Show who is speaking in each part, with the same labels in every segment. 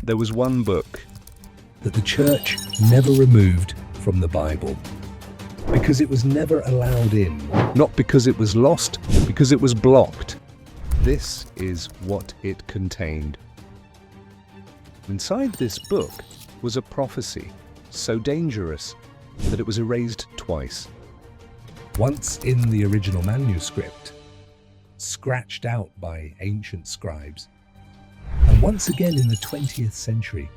Speaker 1: There was one book
Speaker 2: that the church never removed from the Bible, because it was never allowed in.
Speaker 1: not because it was lost, because it was blocked. This is what it contained. Inside this book was a prophecy so dangerous that it was erased twice.
Speaker 2: Once in the original manuscript, scratched out by ancient scribes, and once again in the 20th century,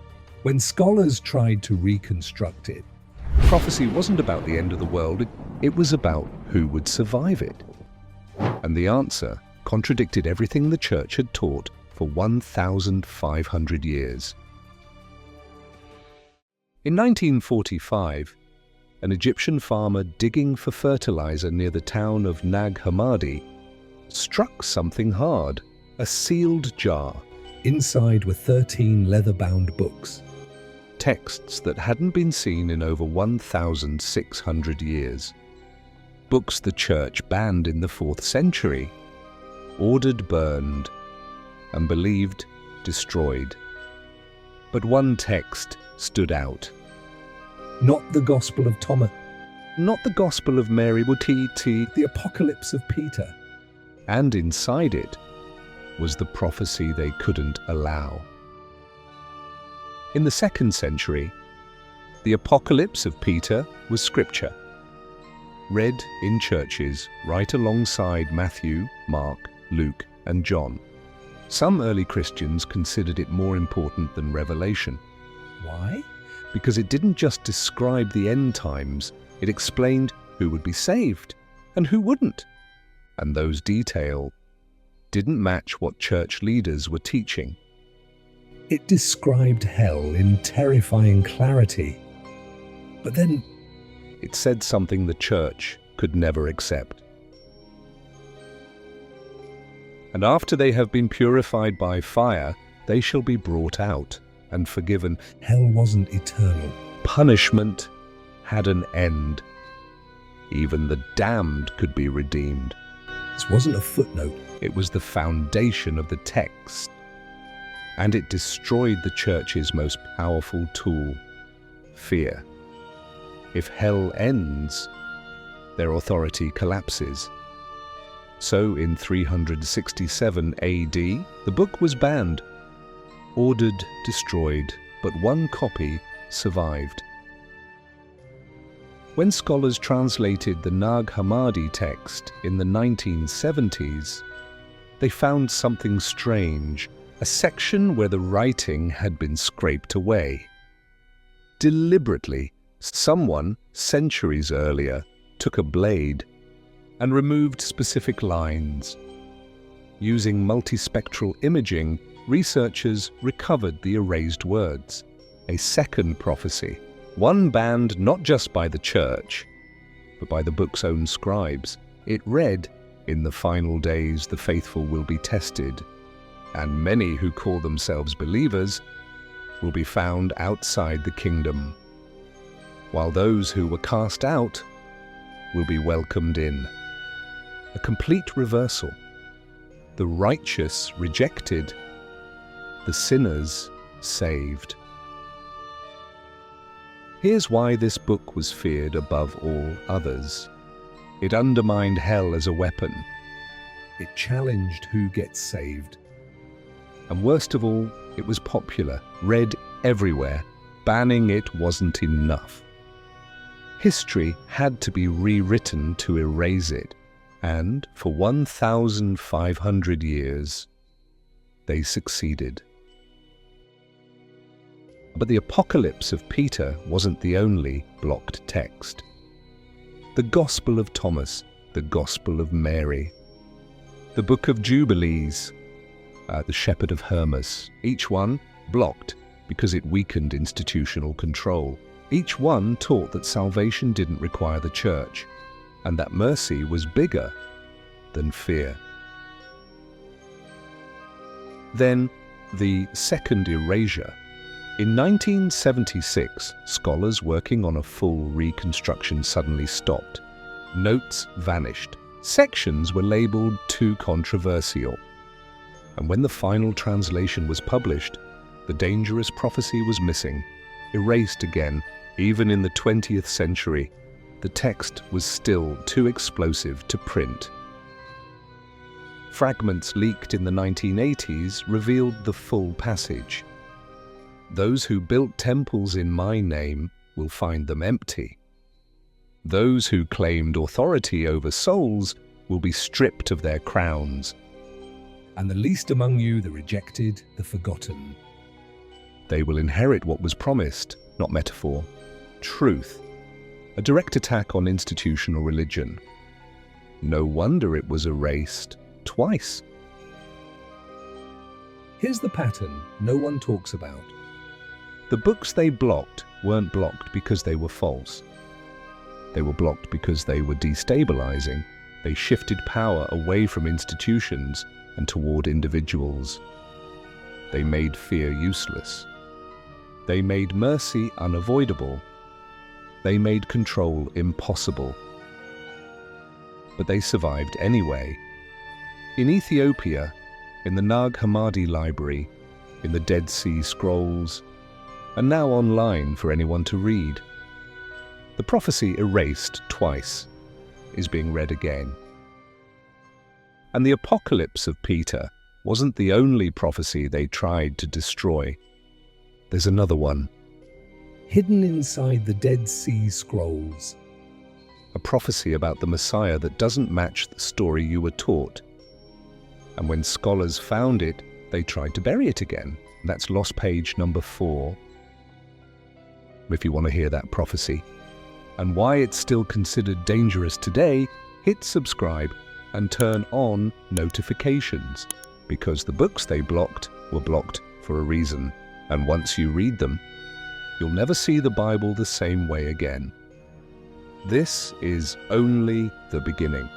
Speaker 2: when scholars tried to reconstruct it.
Speaker 1: Prophecy wasn't about the end of the world, it was about who would survive it. And the answer contradicted everything the church had taught for 1,500 years. In 1945, an Egyptian farmer digging for fertilizer near the town of Nag Hammadi struck something hard, a sealed jar.
Speaker 2: Inside were 13 leather-bound books.
Speaker 1: Texts that hadn't been seen in over 1,600 years. Books the church banned in the 4th century, ordered burned, and believed destroyed. But one text stood out.
Speaker 2: Not the Gospel of Thomas,
Speaker 1: Not the Gospel of Mary Butiti,
Speaker 2: the Apocalypse of Peter.
Speaker 1: and inside it was the prophecy they couldn't allow. In the 2nd century, the Apocalypse of Peter was scripture, read in churches right alongside Matthew, Mark, Luke, and John. Some early Christians considered it more important than Revelation,
Speaker 2: Why?
Speaker 1: because it didn't just describe the end times, it explained who would be saved and who wouldn't. And those details didn't match what church leaders were teaching.
Speaker 2: It described hell in terrifying clarity. But then,
Speaker 1: It said something the church could never accept. And after they have been purified by fire, they shall be brought out and forgiven.
Speaker 2: hell wasn't eternal.
Speaker 1: Punishment had an end. Even the damned could be redeemed.
Speaker 2: This wasn't a footnote.
Speaker 1: It was the foundation of the text. And it destroyed the church's most powerful tool, fear. If hell ends, their authority collapses. So in 367 AD, the book was banned, ordered destroyed, but one copy survived. When scholars translated the Nag Hammadi text in the 1970s, they found something strange, a section where the writing had been scraped away. Deliberately, someone, centuries earlier, took a blade and removed specific lines. Using multispectral imaging, researchers recovered the erased words. A second prophecy, one banned not just by the church, but by the book's own scribes. It read, "In the final days the faithful will be tested, and many who call themselves believers will be found outside the kingdom, while those who were cast out will be welcomed in." A complete reversal. The righteous rejected, the sinners saved. Here's why this book was feared above all others. It undermined hell as a weapon.
Speaker 2: It challenged who gets saved.
Speaker 1: And worst of all, it was popular, read everywhere. Banning it wasn't enough. History had to be rewritten to erase it. And for 1,500 years, they succeeded. But the Apocalypse of Peter wasn't the only blocked text. The Gospel of Thomas, the Gospel of Mary, the Book of Jubilees, the Shepherd of Hermas, each one blocked because it weakened institutional control. Each one taught that salvation didn't require the church, and that mercy was bigger than fear. Then, the second erasure. In 1976, scholars working on a full reconstruction suddenly stopped. Notes vanished. Sections were labeled too controversial. And when the final translation was published, The dangerous prophecy was missing, erased again, even in the 20th century. The text was still too explosive to print. Fragments leaked in the 1980s revealed the full passage. Those who built temples in my name will find them empty. Those who claimed authority over souls will be stripped of their crowns.
Speaker 2: And the least among you, the rejected, the forgotten.
Speaker 1: They will inherit what was promised, not metaphor, truth, a direct attack on institutional religion. No wonder it was erased twice.
Speaker 2: Here's the pattern no one talks about.
Speaker 1: The books they blocked weren't blocked because they were false. They were blocked because they were destabilizing. They shifted power away from institutions and toward individuals. They made fear useless. They made mercy unavoidable. They made control impossible. But they survived anyway. In Ethiopia, in the Nag Hammadi library, in the Dead Sea Scrolls, and now online for anyone to read. The prophecy erased twice is being read again. And the apocalypse of Peter wasn't the only prophecy they tried to destroy. There's another one.
Speaker 2: Hidden inside the Dead Sea Scrolls.
Speaker 1: A prophecy about the Messiah that doesn't match the story you were taught. And when scholars found it, they tried to bury it again. That's lost page number 4. If you want to hear that prophecy and why it's still considered dangerous today, hit subscribe and turn on notifications, because the books they blocked were blocked for a reason. And once you read them, you'll never see the Bible the same way again. This is only the beginning.